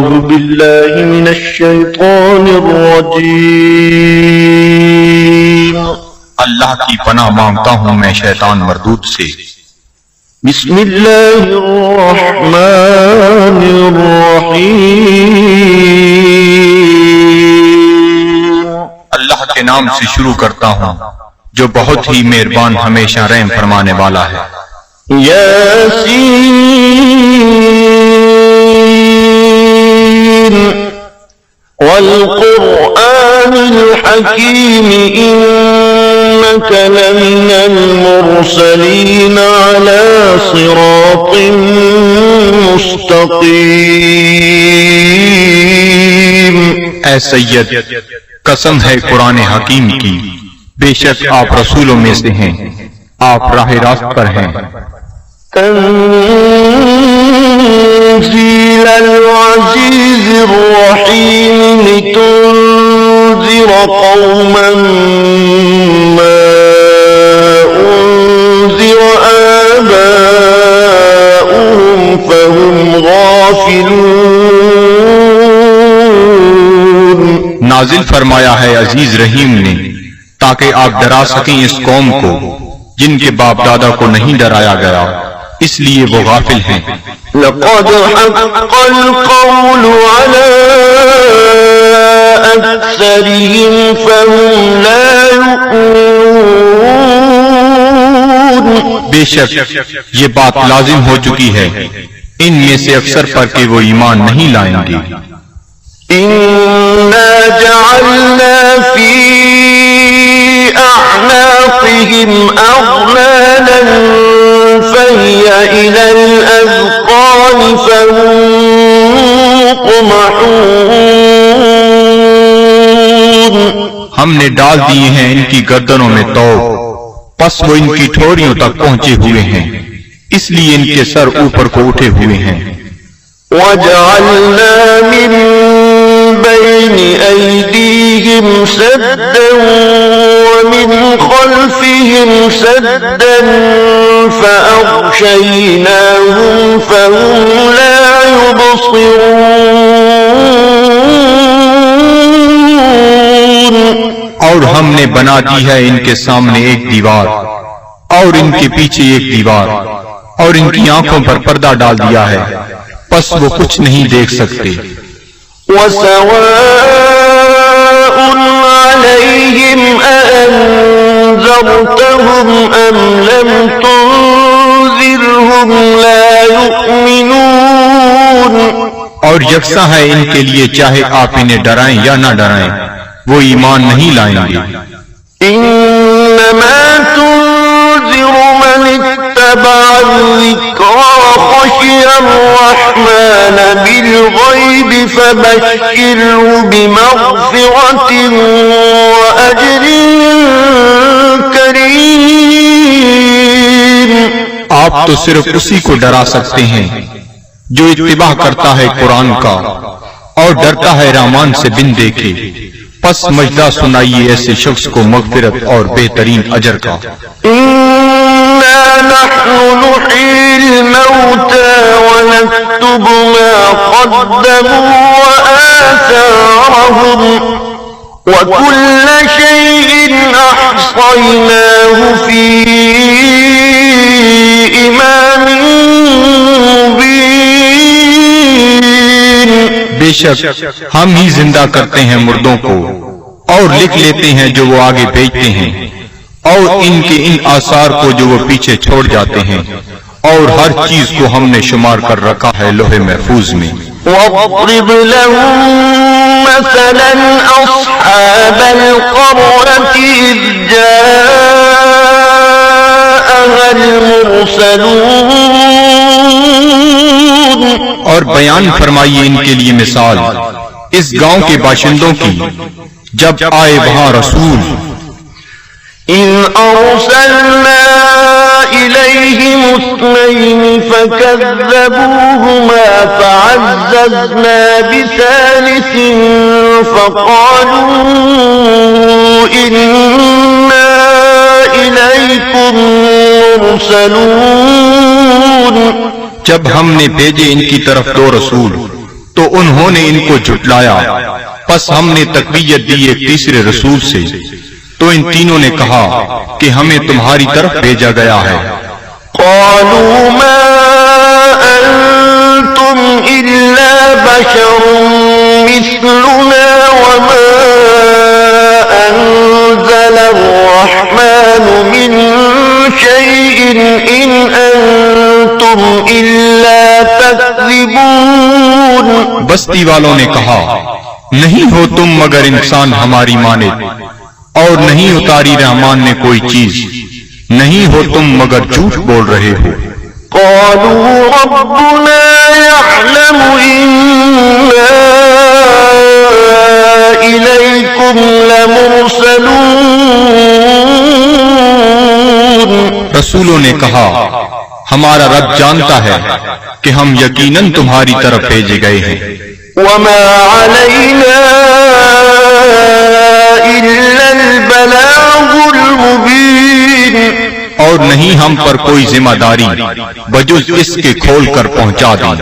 أعوذ بالله من الشيطان الرجيم اللہ کی پناہ مانگتا ہوں میں شیطان مردود سے۔ بسم الله الرحمن الرحيم اللہ کے نام سے شروع کرتا ہوں جو بہت ہی مہربان ہمیشہ رحم فرمانے والا ہے۔ ياسين والقرآن الحكيم إنك لمن المرسلين على صراط مستقيم۔ اے سید، قسم ہے قرآن حکیم کی، بے شک آپ رسولوں میں سے ہیں، آپ راہ راست پر ہیں۔ تنزيل العزيز الرحيم لتنذر قوما ما أنذر آباؤهم فهم غافلون۔ نازل فرمایا ہے عزیز رحیم نے تاکہ آپ ڈرا سکیں اس قوم کو جن کے باپ دادا کو نہیں ڈرایا گیا، اس لیے وہ غافل ہیں۔ لقد حق القول على أكثرهم فهم لا يؤمنون۔ بے شک یہ بات لازم ہو چکی ہے ان میں سے اکثر پر کہ وہ ایمان نہیں لائیں گے۔ إنا جعلنا في أعناقهم أغلالا فهي إلى الأذقان فهم مقمحون۔ ہم نے ڈال دیے ہیں ان کی گردنوں میں توق، پس وہ ان کی ٹھوریوں تک پہنچے ہوئے ہیں، اس لیے ان کے سر اوپر کو اٹھے ہوئے ہیں۔ وجعلنا من بين أيديهم سدا ومن خلفهم سدا فأغشيناهم فهم لا يبصرون۔ اور ہم نے بنا دی ہے ان کے سامنے ایک دیوار اور ان کے پیچھے ایک دیوار، اور ان کی آنکھوں پر پردہ ڈال دیا ہے، پس وہ کچھ نہیں دیکھ سکتے۔ وسواء عليهم أأنذرتهم أم لم تنذرهم لا يؤمنون۔ اور یکساں ہے ان کے لیے چاہے آپ انہیں ڈرائیں یا نہ ڈرائیں، وہ ایمان نہیں لائیں گے۔ إنما تنذر من اتبع الذكر وخشي الرحمن بالغيب فبشره بمغفرة وأجر كريم۔ آپ تو صرف اسی کو ڈرا سکتے ہیں جو اتباع کرتا ہے قرآن کا اور ڈرتا ہے رحمان سے بن دیکھے، پس مجدہ سنائیے ایسے شخص کو مغفرت اور بہترین اجر کا۔ إنا نحن نحيي الموتى ونكتب ما قدموا وآثارهم وكل شيء أحصيناه في إمام مبين۔ بے شک ہم ہی زندہ کرتے ہیں مردوں کو اور لکھ لیتے ہیں جو وہ آگے بھیجتے ہیں، اور ان کے ان آثار کو جو وہ پیچھے چھوڑ جاتے ہیں، اور ہر چیز کو ہم نے شمار کر رکھا ہے لوح محفوظ میں۔ واضرب لهم مثلا أصحاب القرية إذ جاءها المرسلون۔ اور بیان فرمائیے ان کے لیے مثال اس گاؤں کے باشندوں کی جب آئے وہاں رسول۔ إذ أرسلنا إليهم اثنين فكذبوهما فعززنا بثالث فقالوا إنا إليكم مرسلون۔ جب ہم نے بھیجے ان کی طرف دو رسول تو انہوں نے ان کو جھٹلایا، پس ہم نے تقویت دی ایک تیسرے رسول سے، تو ان تینوں نے کہا کہ ہمیں تمہاری طرف بھیجا گیا ہے۔ قالوا ما أنتم إلا بشر مثلنا وما أنزل الرحمن من شيء إن أنتم إلا تكذبون۔ بستی والوں نے کہا، نہیں ہو تم مگر انسان ہماری مانند، اور نہیں اتاری رحمان نے کوئی چیز، نہیں ہو تم مگر جھوٹ بول رہے ہو۔ قالوا ربنا يعلم إنا إليكم لمرسلون۔ رسولوں نے کہا، ہمارا رب جانتا ہے کہ ہم یقیناً تمہاری طرف بھیجے گئے ہیں۔ وما علينا إلا البلاغ المبين۔ اور نہیں ہم پر کوئی ذمہ داری بجز اس کے کھول کر پہنچا دیں۔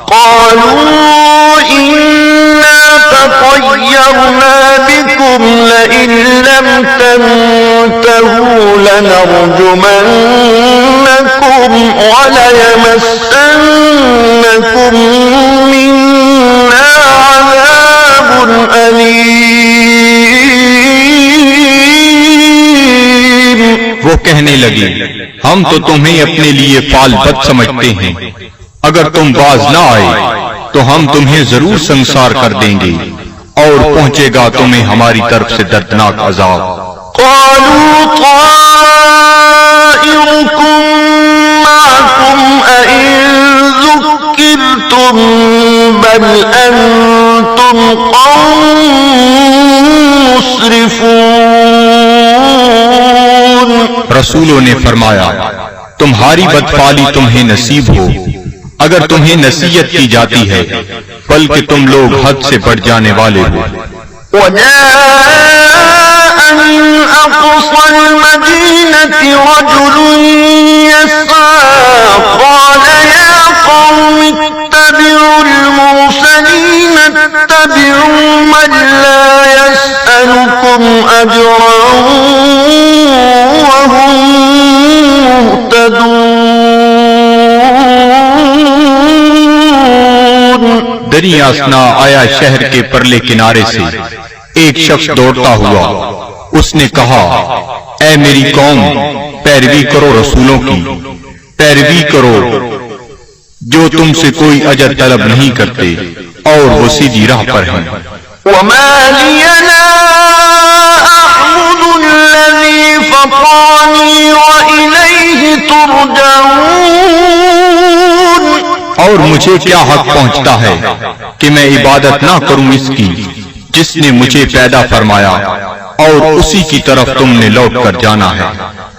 قالوا إنا تطيرنا بكم لئن لم تنتهوا لنرجمنكم وليمسنكم منا عذاب أليم۔ وہ کہنے لگی، ہم تو تمہیں اپنے لیے فال بد سمجھتے ہیں، اگر تم باز نہ آئے تو ہم تمہیں ضرور سنسار کر دیں گے، اور پہنچے گا تمہیں ہماری طرف سے دردناک عذاب۔ قالوا طائركم معكم أئن ذكرتم بل أنتم قوم مسرفون۔ رسولوں نے فرمایا، تمہاری بدفعلی تمہیں نصیب ہو اگر تمہیں نصیحت کی جاتی ہے، بلکہ تم لوگ حد سے بڑھ جانے والے ہو۔ وجاء من أقصى المدينة رجل يسعى قال يا قوم اتبعوا المرسلين اتبعوا من لا يسألكم أجرا وهم مهتدون۔ دریا اسنا آیا شہر کے پرلے کنارے سے ایک شخص دوڑتا ہوا، اس نے کہا، اے میری قوم، پیروی کرو رسولوں کی، پیروی کرو جو تم سے کوئی اجر طلب نہیں کرتے اور وہ سیدھی راہ پر ہیں۔ وما لي لا أعبد الذي فطرني وإليه ترجعون۔ اور مجھے کیا حق پہنچتا ہے کہ میں عبادت نہ کروں اس کی جس نے مجھے پیدا فرمایا، اور اسی کی طرف تم نے لوٹ کر جانا ہے۔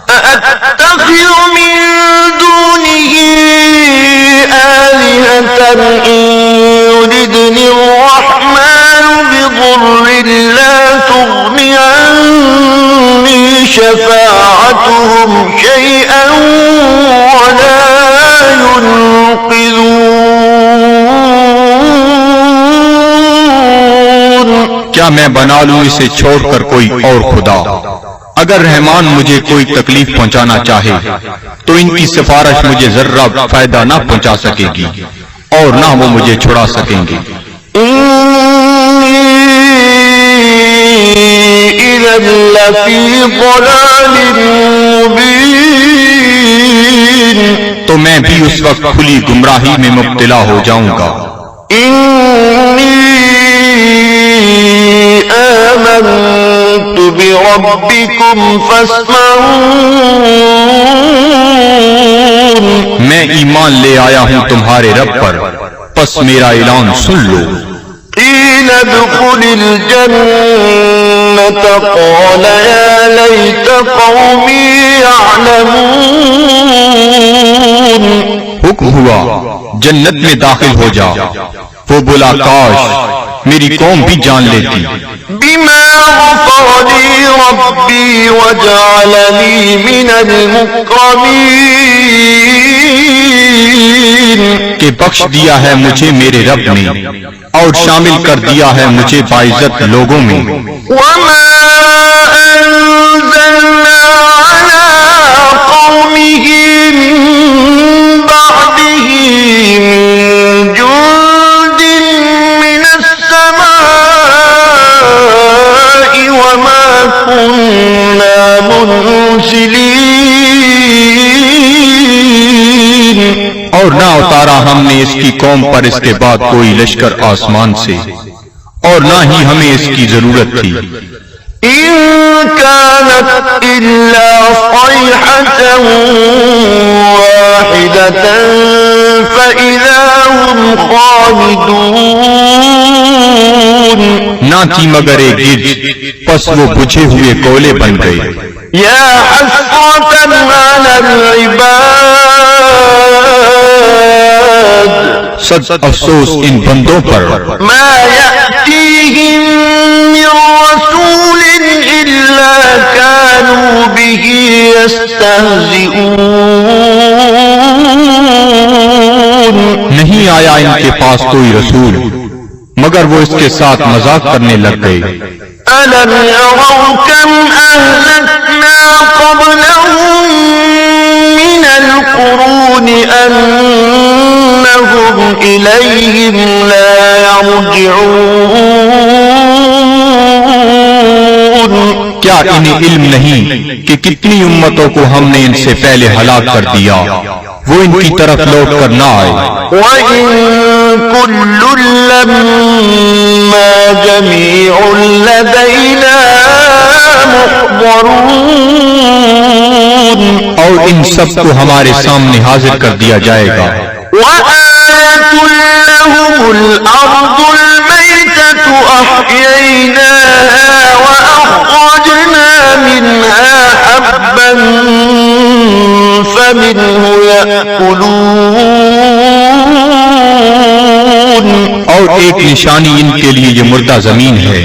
أأتخذ من دونه آلهة إن يردني الرحمن بضر لا تغني عني شفاعتهم شيئا ولا ينقذون۔ کیا میں بنا لوں اسے چھوڑ کر کوئی اور خدا؟ اگر رحمان مجھے کوئی تکلیف پہنچانا چاہے تو ان کی سفارش مجھے ذرہ فائدہ نہ پہنچا سکے گی، اور نہ وہ مجھے چھڑا سکیں گے۔ إِذًا لَّفِي ضَلَالٍ مُّبِينٍ۔ تو میں بھی اس وقت کھلی گمراہی میں مبتلا ہو جاؤں گا۔ آمنت بربكم فاسمعون۔ میں ایمان لے آیا ہوں تمہارے رب پر، پس میرا اعلان سن لو۔ قيل ادخل الجنة قال يا ليت قومي يعلمون۔ حکم ہوا جنت میں داخل ہو جا، وہ بولا کاش میری قوم بھی جان لیتی بما غفر لي ربي وجعلني من المكرمين کہ بخش دیا ہے مجھے میرے رب نے اور شامل کر دیا ہے مجھے باعزت لوگوں میں وما أنزلنا على قومه من بعده من جند من السماء وما كنا منزلين اور نہ اتارا ہم نے اس کی قوم پر اس کے بعد کوئی لشکر آسمان سے اور نہ ہی ہمیں اس کی ضرورت تھی إن كانت إلا صيحة واحدة فإذا هم خامدون نہ تھی مگر ایک گرج پس وہ بجھے ہوئے کولے بن گئے يا حسرة على العباد سچ افسوس ان بندوں پر ما يأتيهم من رسول إلا كانوا به يستهزئون نہیں آیا ان کے پاس کوئی رسول مگر وہ اس کے ساتھ مذاق کرنے لگ گئے ألم يروا كم أهلكنا قبلهم من القرون أنهم إليهم لا يرجعون کیا انہیں علم نہیں کہ کتنی امتوں کو ہم نے ان سے پہلے ہلاک کر دیا وہ ان کی طرف لوٹ کر نہ آئے وَإِن كُلٌّ لَّمَّا جَمِيعٌ لَّدَيْنَا مُحْضَرُونَ اور ان سب کو ہمارے سامنے حاضر کر دیا جائے گا وَآيَةٌ لَّهُمُ الْأَرْضُ الْمَيْتَةُ أَحْيَيْنَاهَا وَأَخْرَجْنَا مِنْهَا حَبًّا فَمِنْهُ يَأْكُلُونَ اور ایک نشانی ان کے لیے یہ مردہ زمین ہے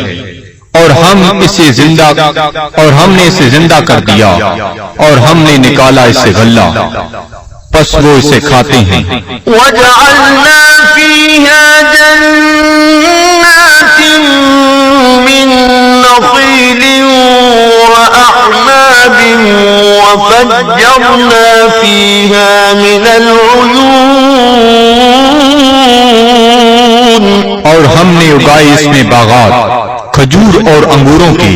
اور ہم نے اسے زندہ کر دیا اور ہم نے نکالا اس سے غلہ پس وہ اسے کھاتے ہیں وَجَعَلْنَا فِيهَا جَنَّاتٍ مِّن نَّخِيلٍ وَأَعْنَابٍ وَفَجَّرْنَا فِيهَا مِنَ الْعُيُونِ اور ہم نے اگائے اس میں باغات کھجور اور انگوروں کے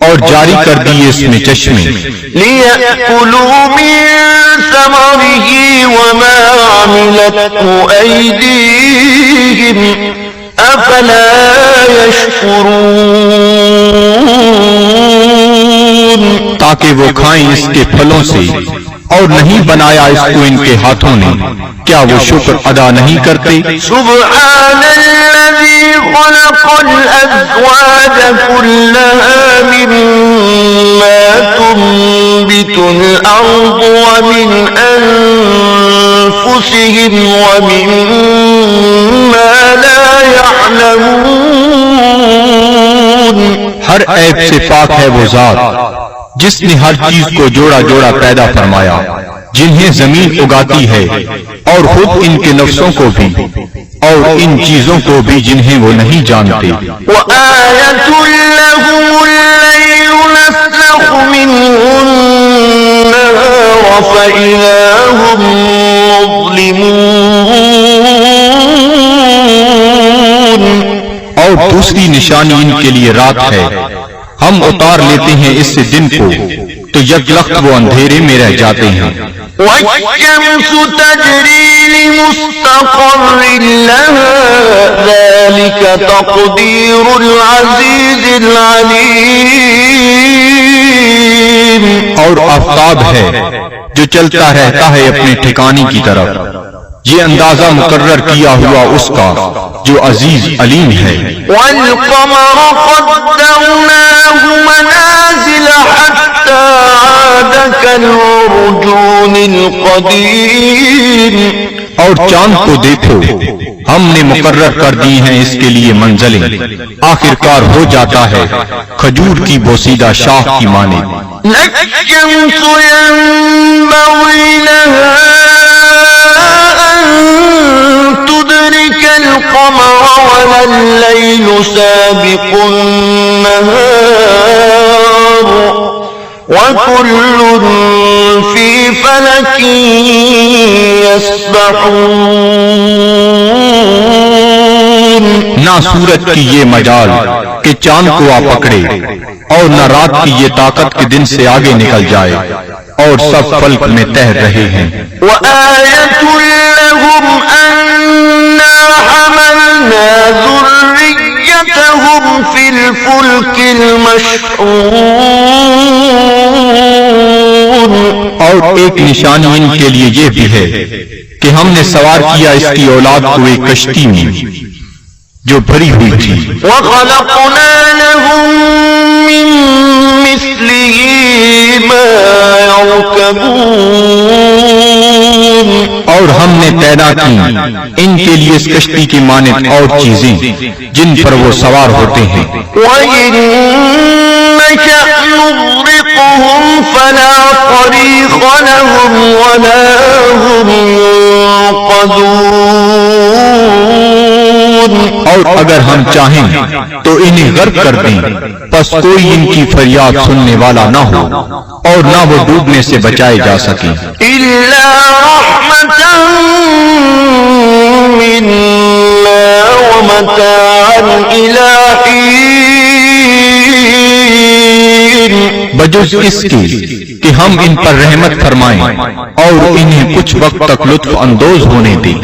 اور جاری کر دیے اس میں چشمے لِيَأْكُلُوا مِن ثَمَرِهِ وَمَا عَمِلَتْهُ أَيْدِيهِمْ أَفَلَا يَشْكُرُونَ تاکہ وہ کھائیں اس کے پھلوں سے اور نہیں بنایا اس کو ان کے ہاتھوں نے کیا وہ شکر ادا نہیں کرتے سبحان الذي خلق الأزواج كلها مما تنبت الأرض ومن أنفسهم ومما لا يعلمون ہر عیب سے پاک ہے وہ ذات جس نے ہر چیز کو جوڑا جوڑا پیدا فرمایا جنہیں زمین اگاتی ہے اور خود ان کے نفسوں کو بھی اور ان چیزوں کو بھی جنہیں وہ نہیں جانتے وَآيَةٌ لَهُمُ اللَّيْلُ نَسْلَخُ مِنْهُ النَّهَارَ فَإِذَا هُمْ مُظْلِمُونَ اور دوسری نشانی ان کے لیے رات ہے ہم اتار لیتے ہیں اس سے دن کو تو یکلخت وہ اندھیرے میں رہ جاتے ہیں وَالشَّمْسُ تَجْرِي لِمُسْتَقَرٍّ لَهَا ذَلِكَ تَقْدِيرُ الْعَزِيزِ الْعَلِيمِ اور آفتاب ہے جو چلتا رہتا ہے اپنے ٹھکانے کی طرف یہ اندازہ مقرر کیا ہوا اس کا جو عزیز علیم ہے وَالْقَمَرَ قَدَّرْنَاهُ مَنَازِلَ حَتَّى عَادَ كَالْعُرْجُونِ الْقَدِيمِ اور چاند کو دیکھو، ہم نے مقرر کر دی ہیں اس کے لیے منزلیں، آخرکار ہو جاتا ہے کھجور کی بوسیدہ شاخ کی مانند۔ الشمس ينبغي لها أن تدرك القمر ولا الليل سابق النهار وكل في فلك يسبحون۔ نہ سورج کی یہ مجال کہ چاند کو آ پکڑے، اور نہ رات کی یہ طاقت کہ دن سے آگے نکل جائے، اور سب فلک میں تیر رہے ہیں۔ وآية لهم أنا حملنا ذريتهم في الفلك المشحون۔ اور ایک نشانی ان کے لیے یہ بھی ہے کہ ہم نے سوار کیا اس کی اولاد کو ایک کشتی میں جو بھری ہوئی تھی۔ وخلقنا لهم من مثله ما يركبون۔ اور ہم نے پیدا کی ان کے لیے اس کشتی کی مانند اور چیزیں جن پر وہ سوار ہوتے ہیں۔ وَإِن نَّشَأْ نُغْرِقْهُمْ فَلَا صَرِيخَ لَهُمْ وَلَا هُمْ يُنقَذُونَ۔ اور اگر ہم چاہیں تو انہیں غرق کر دیں، پس کوئی ان کی فریاد سننے والا نہ ہو، اور نہ وہ ڈوبنے سے بچائے جا سکیں۔ إِلَّا رَحْمَةً مِّنَّا وَمَتَاعًا إِلَىٰ حِينٍ۔ بجز اس کے کہ ہم ان پر رحمت فرمائیں اور انہیں کچھ وقت تک لطف اندوز ہونے دیں۔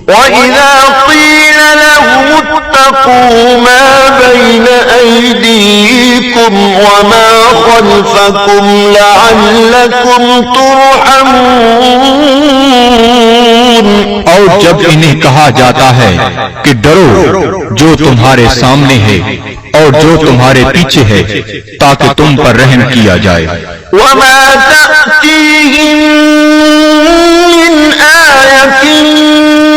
وَإِذَا قِيلَ لَهُمُ اتَّقُوا مَا بَيْنَ أَيْدِيكُمْ وَمَا خَلْفَكُمْ لَعَلَّكُمْ تُرْحَمُونَ۔ اور جب انہیں کہا جاتا ہے کہ ڈرو جو تمہارے سامنے ہے اور جو تمہارے پیچھے ہے تاکہ تم پر رحم کیا جائے۔ وَمَا تَأْتِيهِم مِّنْ آيَةٍ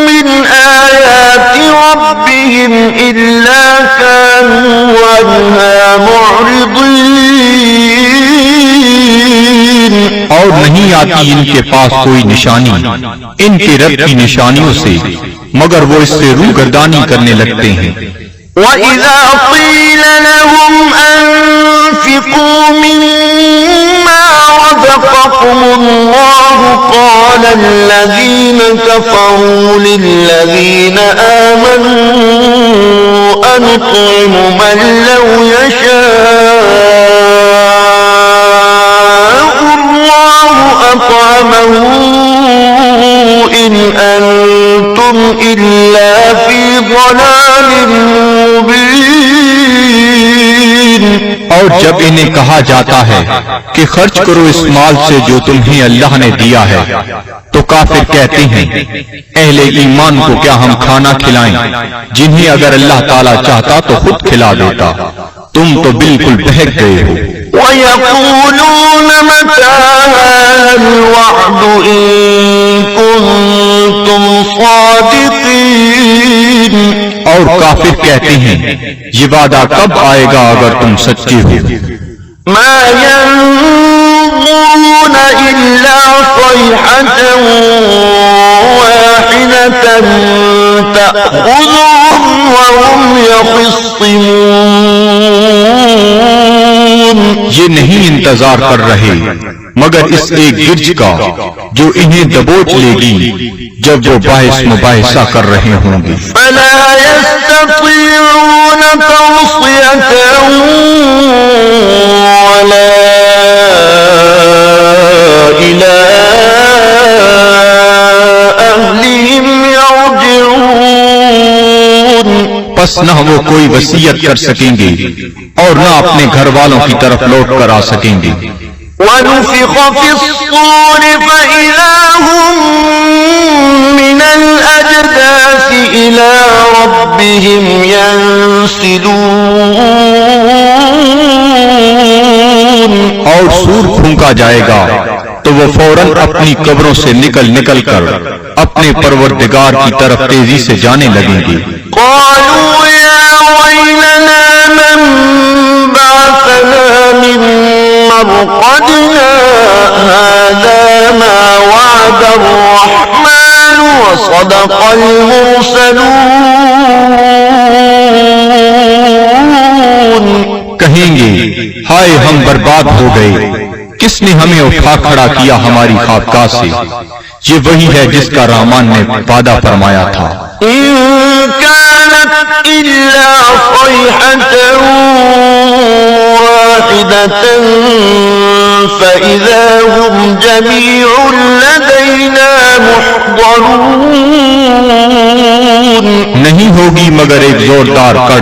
مِّنْ آيَاتِ رَبِّهِمْ إِلَّا كَانُوا عَنْهَا مُعْرِضِينَ۔ اور نہیں آتی ان کے پاس کوئی نشانی ان کے رب کی نشانیوں سے مگر وہ اس سے روگردانی کرنے لگتے ہیں۔ وَإِذَا قِيلَ لَهُمْ أَنفِقُوا مِمَّا رَزَقَكُمُ اللَّهُ قَالَ الَّذِينَ كَفَرُوا لِلَّذِينَ آمَنُوا أَنُطْعِمُ مَن لَّوْ يَشَاءُ اللَّهُ أَطْعَمَهُ إِنْ أَنتُمْ إِلَّا فِي ضَلَالٍ مُّبِينٍ۔ اور جب انہیں کہا جاتا ہے کہ خرچ کرو اس مال سے جو تمہیں اللہ نے دیا ہے تو کافر کہتے ہیں اہل ایمان کو کیا ہم کھانا کھلائیں جنہیں اگر اللہ تعالیٰ چاہتا تو خود کھلا دیتا، تم تو بالکل بہک گئے ہو۔ وَيَقُولُونَ مَتَىٰ هَٰذَا الْوَعْدُ إِن كُنتُمْ صَادِقِينَ۔ اور کافر کہتے ہیں یہ وعدہ کب آئے گا اگر تم سچے ہو۔ مَا يَنظُرُونَ إِلَّا صَيْحَةً وَاحِدَةً تَأْخُذُهُمْ وَهُمْ يَخِصِّمُونَ۔ یہ نہیں انتظار کر رہے مگر اس ایک گرج کا جو انہیں دبوچ لے گی جب وہ باعث مباحثہ کر رہے ہوں گے۔ فَلَا يَسْتَطِيعُونَ تَوْصِيَةً وَلَا إِلَىٰ أَهْلِهِمْ يَرْجِعُونَ۔ پس نہ وہ کوئی وصیت کر سکیں گے اور نہ اپنے گھر والوں کی طرف لوٹ کر آ سکیں گے۔ وَنُفِخَ فِي الصُّورِ فَإِذَا هُم مِّنَ الْأَجْدَاثِ إِلَىٰ رَبِّهِمْ يَنسِلُونَ۔ اور سور پھونکا جائے گا تو وہ فوراً فوراً اپنی قبروں سے نکل کر اپنے پروردگار کی طرف تیزی سے جانے لگیں گے۔ قالوا يا ويلنا من بعثنا من مرقدنا هذا ما وعد الرحمن وصدق المرسلون۔ کہیں گے ہائے ہم برباد ہو گئے، کس نے ہمیں اٹھا کھڑا کیا ہماری خوابگاہ سے؟ یہ وہی ہے جس کا رحمان نے وعدہ فرمایا تھا۔ إن كانت إلا صيحة واحدة فإذا هم جميع لدينا محضرون۔ نہیں ہوگی مگر ایک زوردار کڑ،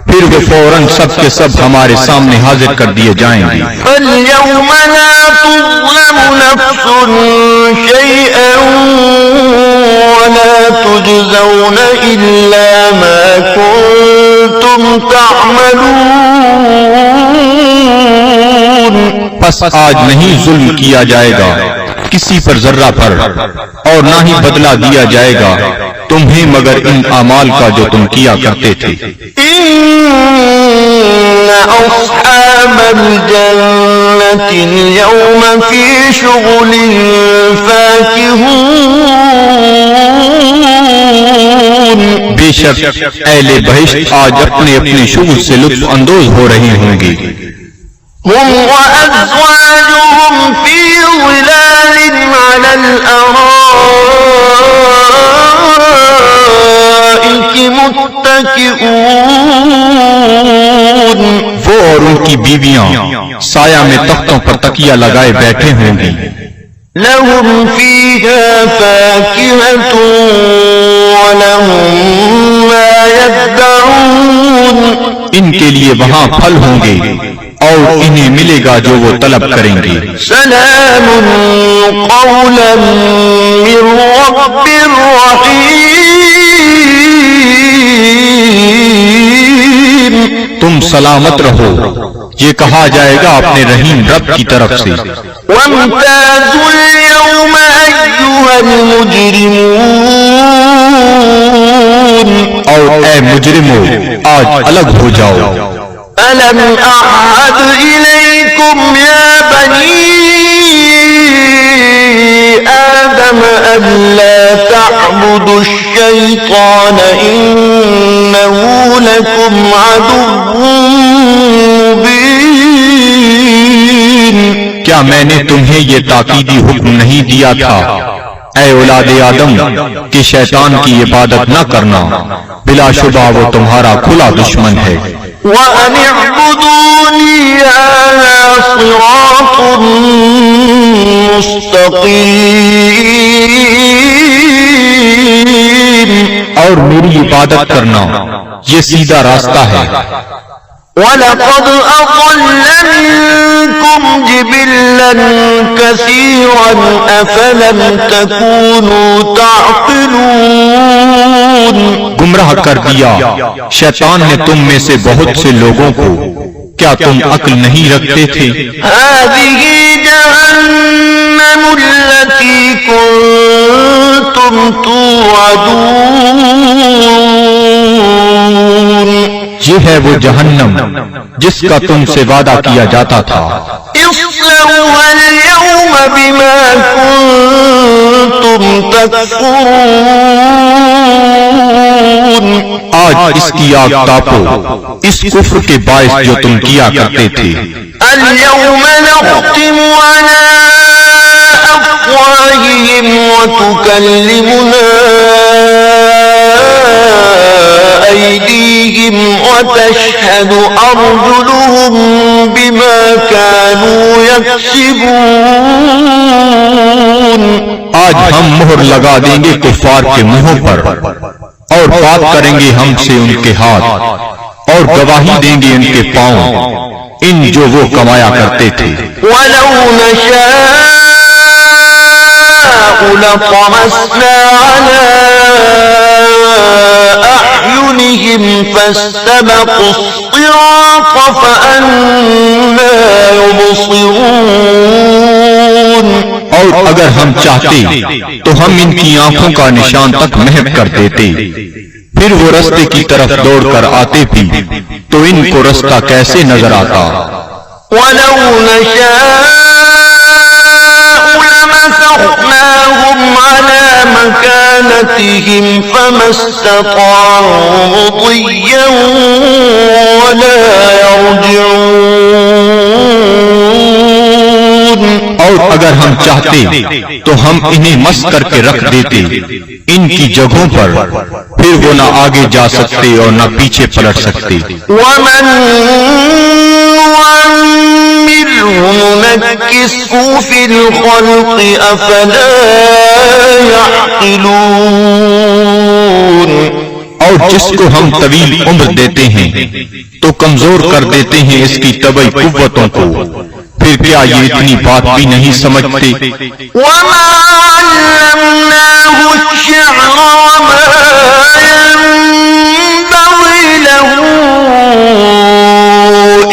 پھر وہ فوراً سب کے سب ہمارے سامنے حاضر کر دیے جائیں گے۔ فاليوم لا تظلم نفس شيئا ولا تجزون إلا ما كنتم تعملون۔ پس آج نہیں ظلم کیا جائے گا کسی پر ذرہ پر، اور نہ ہی بدلہ دیا جائے گا تمہیں مگر ان اعمال کا جو تم کیا کرتے تھے۔ إن أصحاب الجنة اليوم في شغل فاكهون۔ بے شک اہل بہشت آج اپنے اپنے شغل سے لطف اندوز ہو رہے ہوں گے۔ هم وأزواجهم في ظلال على الأرائك متكئون۔ وہ اور ان کی بیویاں سایہ میں تختوں پر تکیہ لگائے بیٹھے ہوں گی۔ لهم فيها فاكهة ولهم ما يدعون۔ ان کے لیے وہاں پھل ہوں گے اور انہیں ملے گا جو وہ طلب کریں گے۔ سلام قولا من رب رحیم۔ تم سلامت رہو، یہ کہا جائے گا اپنے رحیم رب کی طرف سے۔ وامتازوا اليوم أيها المجرمون۔ اور اے مجرمو آج الگ ہو جاؤ۔ ألم أعهد إليكم يا بني آدم ألا تعبدوا الشيطان إنه لكم عدو مبين۔ کیا میں نے تمہیں یہ تاکیدی حکم نہیں دیا تھا اے اولاد آدم کہ شیطان کی عبادت نہ کرنا، بلا شبہ وہ تمہارا کھلا دشمن ہے۔ وَأَنِ اعْبُدُونِي هَذَا صِرَاطٌ مُسْتَقِيمٌ۔ اور میری عبادت کرنا یہ سیدھا راستہ ہے۔ وَلَقَدْ أَضَلَّ مِنكُمْ جِبِلًّا كَثِيرًا أَفَلَمْ تَكُونُوا تَعْقِلُونَ۔ گمراہ کر دیا شیطان نے تم میں سے بہت سے لوگوں کو، کیا تم عقل نہیں رکھتے تھے؟ هذه جهنم التي كنتم توعدون۔ یہ ہے وہ جہنم جس کا تم سے وعدہ کیا جاتا تھا۔ اصلوها اليوم بما كنتم تكفرون۔ آج اس کی آگ تاپو اس کفر کے باعث جو تم کیا کرتے تھے۔ اليوم نختم على أفواههم وتكلمنا أيديهم وتشهد أرجلهم بما كانوا يكسبون۔ آج ہم مہر لگا دیں گے کفار کے منہوں پر، اور بات کریں گے ہم سے ان کے ہاتھ، اور گواہی دیں گے ان کے پاؤں ان جو وہ کمایا کرتے تھے۔ وَلَوْ نَشَاءُ لَطَمَسْنَا عَلَىٰ أَعْيُنِهِمْ فَاسْتَبَقُوا الصِّرَاطَ فَأَنَّىٰ يُبْصِرُونَ۔ اور اگر ہم چاہتے تو ہم ان کی آنکھوں کا نشان تک محو کر دیتے، پھر وہ رستے کی طرف دوڑ کر آتے بھی تو ان کو رستہ کیسے نظر آتا؟ وَلَوْ نَشَاءُ لَمَسَخْنَاهُمْ عَلَى مَكَانَتِهِمْ فَمَا اسْتَطَاعُوا مُضِيًّا وَلَا يَرْجِعُونَ۔ اور اگر ہم چاہتے تو ہم انہیں مس کر کے رکھ دیتے ان کی جگہوں پر، پھر وہ نہ آگے جا سکتے اور نہ پیچھے پلٹ سکتے۔ وَمَن نُّعَمِّرْهُ نُنَكِّسْهُ فِي الْخَلْقِ أَفَلَا يَعْقِلُونَ۔ اور جس کو ہم طویل عمر دیتے ہیں تو کمزور کر دیتے ہیں اس کی طبعی قوتوں کو، پھر کیا یہ اتنی بات بھی نہیں سمجھتے؟ وَمَا عَلَّمْنَاهُ الشِّعْرَ وَمَا يَنبَغِي لَهُ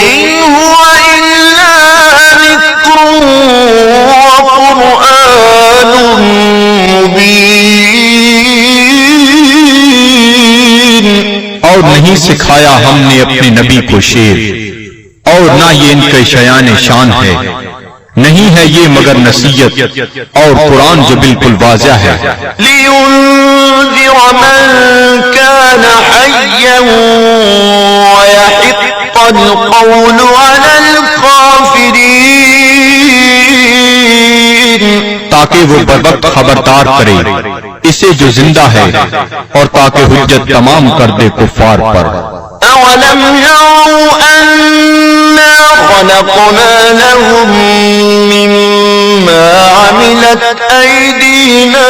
إِنْ هُوَ إِلَّا ذِكْرٌ وَقُرْآنٌ مُبِينٌ۔ اور نہیں سکھایا ہم نے اپنے نبی کو شعر، اور نہ یہ ان کے شایان شان ہے، نہیں ہے یہ مگر نصیحت اور قرآن جو بالکل واضح ہے۔ لِيُنذِرَ مَن كَانَ حَيًّا وَيَحِقَّ الْقَوْلُ عَلَى الْكَافِرِينَ۔ تاکہ وہ بروقت خبردار کرے اسے جو زندہ ہے، اور تاکہ حجت تمام کر دے کفار پر۔ أَوَلَمْ يَرَوْا أَنَّا خَلَقْنَا لَهُم مِّمَّا عَمِلَتْ أَيْدِينَا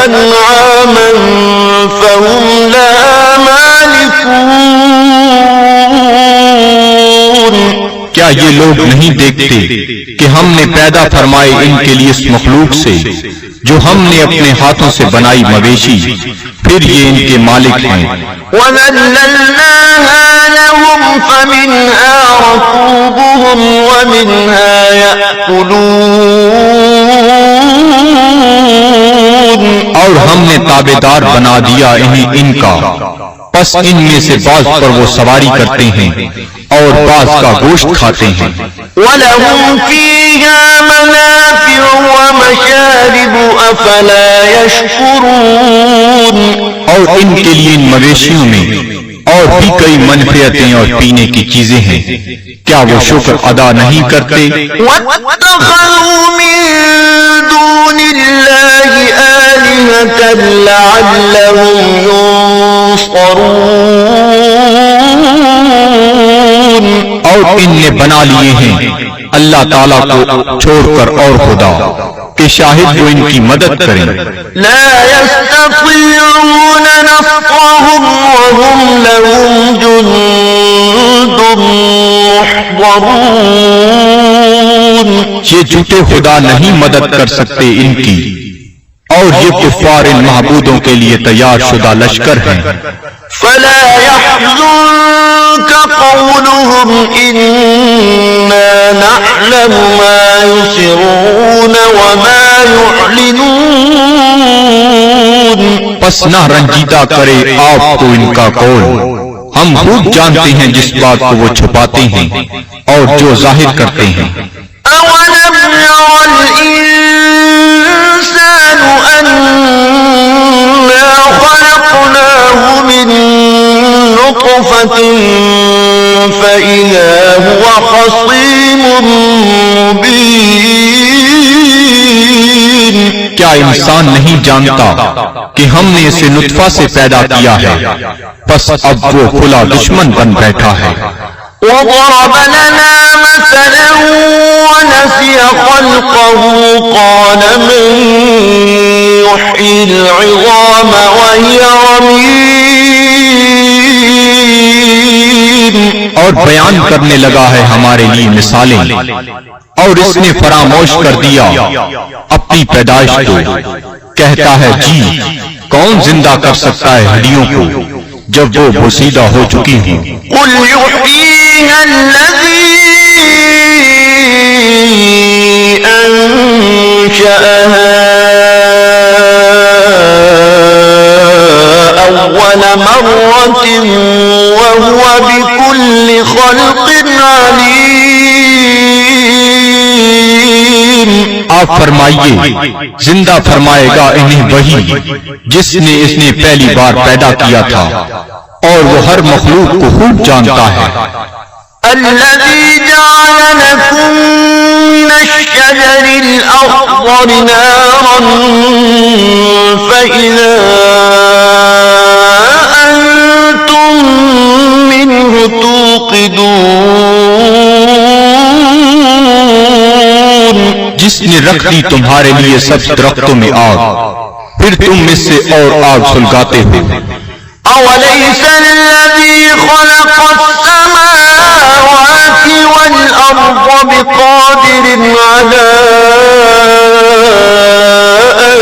أَنْعَامًا فَهُمْ لَهَا مَالِكُونَ۔ کیا یہ لوگ نہیں دیکھتے کہ ہم نے پیدا فرمائے ان کے لیے اس مخلوق سے جو ہم نے اپنے ہاتھوں سے بنائی مویشی، پھر یہ ان کے مالک ہیں۔ وَذَلَّلْنَاهَا لَهُمْ فَمِنْهَا رَكُوبُهُمْ وَمِنْهَا يَأْكُلُونَ۔ اور ہم نے تابعدار بنا دیا انہیں ان کا، پس ان میں سے بعض پر وہ سواری کرتے ہیں اور بعض کا گوشت کھاتے ہیں۔ وَلَهُمْ فِيهَا مَنَافِعُ وَمَشَارِبُ أَفَلَا يَشْكُرُونَ۔ اور ان کے لیے ان مویشیوں میں اور بھی کئی منفعتیں اور پینے کی چیزیں ہیں، کیا وہ شکر ادا نہیں کرتے؟ وَاتَّخَذُوا مِن دُونِ اللَّهِ آلِهَةً لَعَلَّهُمْ يُنصَرُونَ۔ اور ان نے بنا لیے ہیں اللہ تعالیٰ کو چھوڑ کر اور خدا کہ شاہد وہ ان کی مدد کریں۔ لا يستطيعون نصرهم وهم لهم جند محضرون۔ یہ جھوٹے خدا نہیں مدد کر سکتے ان کی، اور یہ کفار ان معبودوں کے لیے تیار شدہ لشکر ہیں۔ فلا يحزنك قولهم إنا نعلم ما يسرون وما يعلنون۔ پس نہ رنجیدہ کرے آپ کو ان کا قول، ہم خوب جانتے ہیں جس بات کو وہ چھپاتے ہیں اور جو ظاہر کرتے ہیں۔ أولم ير الإنسان أنا خلقناه من نطفة فإذا هو خصيم مبين۔ کیا انسان نہیں جانتا کہ ہم نے اسے نطفہ سے پیدا کیا ہے، پس اب وہ کھلا دشمن بن بیٹھا ہے۔ وضرب لنا مثلا ونسي خلقه قال من يحيي العظام وهي رميم۔ اور بیان کرنے لگا ہے ہمارے لیے مثالیں، اور اس نے فراموش کر دیا اپنی پیدائش کو، کہتا ہے جی کون زندہ کر سکتا ہے ہڈیوں کو جب وہ بوسیدہ ہو چکی ہوں۔ قل يحييها الذي أنشأها أول مرة وهو بكل خلق عليم. آپ فرمائیے زندہ فرمائے گا انہیں وہی جس نے اس نے پہلی بار پیدا کیا تھا اور وہ ہر مخلوق کو خوب جانتا ہے. الذي جعل لكم من الشجر الأخضر نارا فإذا أنتم منه توقدون. جس نے رکھ دی تمہارے لیے سب درختوں میں آگ پھر تم اس سے اور آگ سلگاتے ہو. أوليس الذي خلق السماوات والأرض بقادر على أن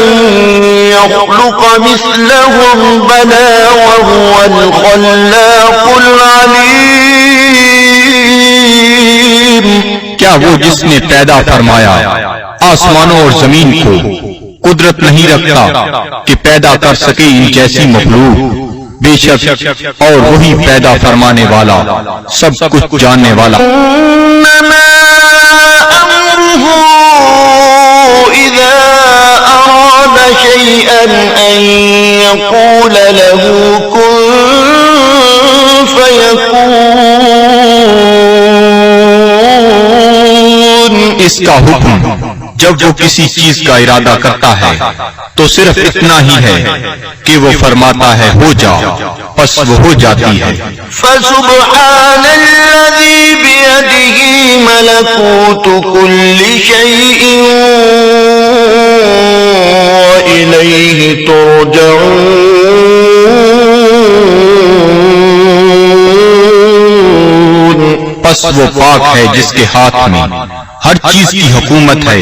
يخلق مثلهم بلى وهو الخلاق العليم. کیا وہ جس نے پیدا فرمایا آسمانوں اور زمین کو قدرت نہیں رکھتا کہ پیدا کر سکے ان جیسی مخلوق؟ بے شک اور وہی پیدا فرمانے والا سب کچھ جاننے والا. إنما أمره إذا أراد شيئا أن يقول له كن فيكون. اس کا حکم جب وہ کسی چیز کا ارادہ کرتا ہے تو صرف اتنا ہی ہے کہ وہ فرماتا ہے ہو جا، پس وہ ہو جاتی ہے. فسبحان الذي بيده ملكوت كل شيء وإليه ترجعون. پس وہ پاک ہے جس کے ہاتھ میں ہر چیز کی حکومت ہے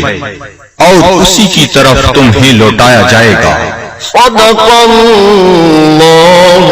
اور اسی کی طرف تمہیں لوٹایا جائے گا. صدق اللہ